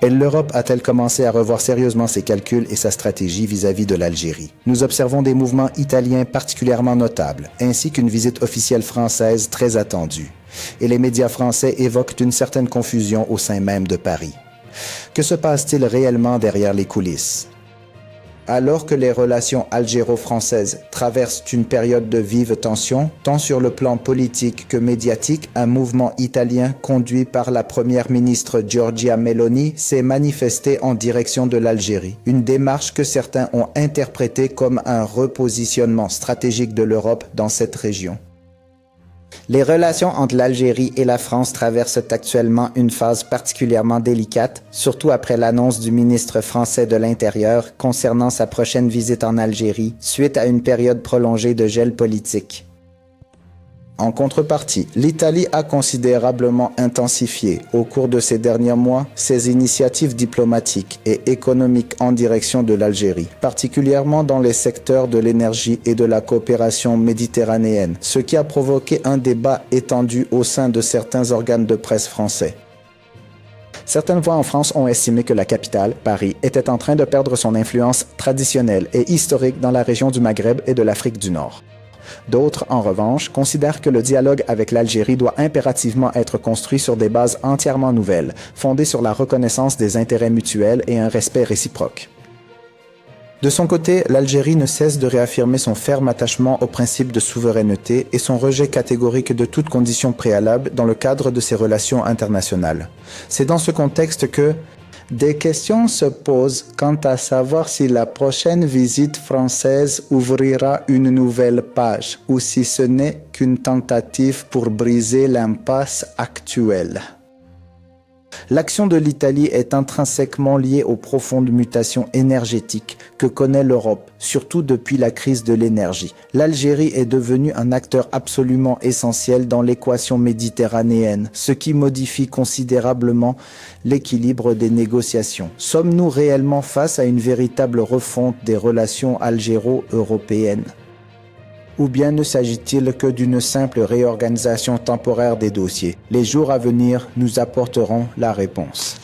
Et l'Europe a-t-elle commencé à revoir sérieusement ses calculs et sa stratégie vis-à-vis de l'Algérie? Nous observons des mouvements italiens particulièrement notables, ainsi qu'une visite officielle française très attendue. Et les médias français évoquent une certaine confusion au sein même de Paris. Que se passe-t-il réellement derrière les coulisses? Alors que les relations algéro-françaises traversent une période de vive tension, tant sur le plan politique que médiatique, un mouvement italien conduit par la première ministre Giorgia Meloni s'est manifesté en direction de l'Algérie. Une démarche que certains ont interprétée comme un repositionnement stratégique de l'Europe dans cette région. Les relations entre l'Algérie et la France traversent actuellement une phase particulièrement délicate, surtout après l'annonce du ministre français de l'Intérieur concernant sa prochaine visite en Algérie, suite à une période prolongée de gel politique. En contrepartie, l'Italie a considérablement intensifié, au cours de ces derniers mois, ses initiatives diplomatiques et économiques en direction de l'Algérie, particulièrement dans les secteurs de l'énergie et de la coopération méditerranéenne, ce qui a provoqué un débat étendu au sein de certains organes de presse français. Certaines voix en France ont estimé que la capitale, Paris, était en train de perdre son influence traditionnelle et historique dans la région du Maghreb et de l'Afrique du Nord. D'autres, en revanche, considèrent que le dialogue avec l'Algérie doit impérativement être construit sur des bases entièrement nouvelles, fondées sur la reconnaissance des intérêts mutuels et un respect réciproque. De son côté, l'Algérie ne cesse de réaffirmer son ferme attachement au principe de souveraineté et son rejet catégorique de toute condition préalable dans le cadre de ses relations internationales. C'est dans ce contexte que des questions se posent quant à savoir si la prochaine visite française ouvrira une nouvelle page ou si ce n'est qu'une tentative pour briser l'impasse actuelle. L'action de l'Italie est intrinsèquement liée aux profondes mutations énergétiques que connaît l'Europe, surtout depuis la crise de l'énergie. L'Algérie est devenue un acteur absolument essentiel dans l'équation méditerranéenne, ce qui modifie considérablement l'équilibre des négociations. Sommes-nous réellement face à une véritable refonte des relations algéro-européennes ? Ou bien ne s'agit-il que d'une simple réorganisation temporaire des dossiers? Les jours à venir nous apporteront la réponse.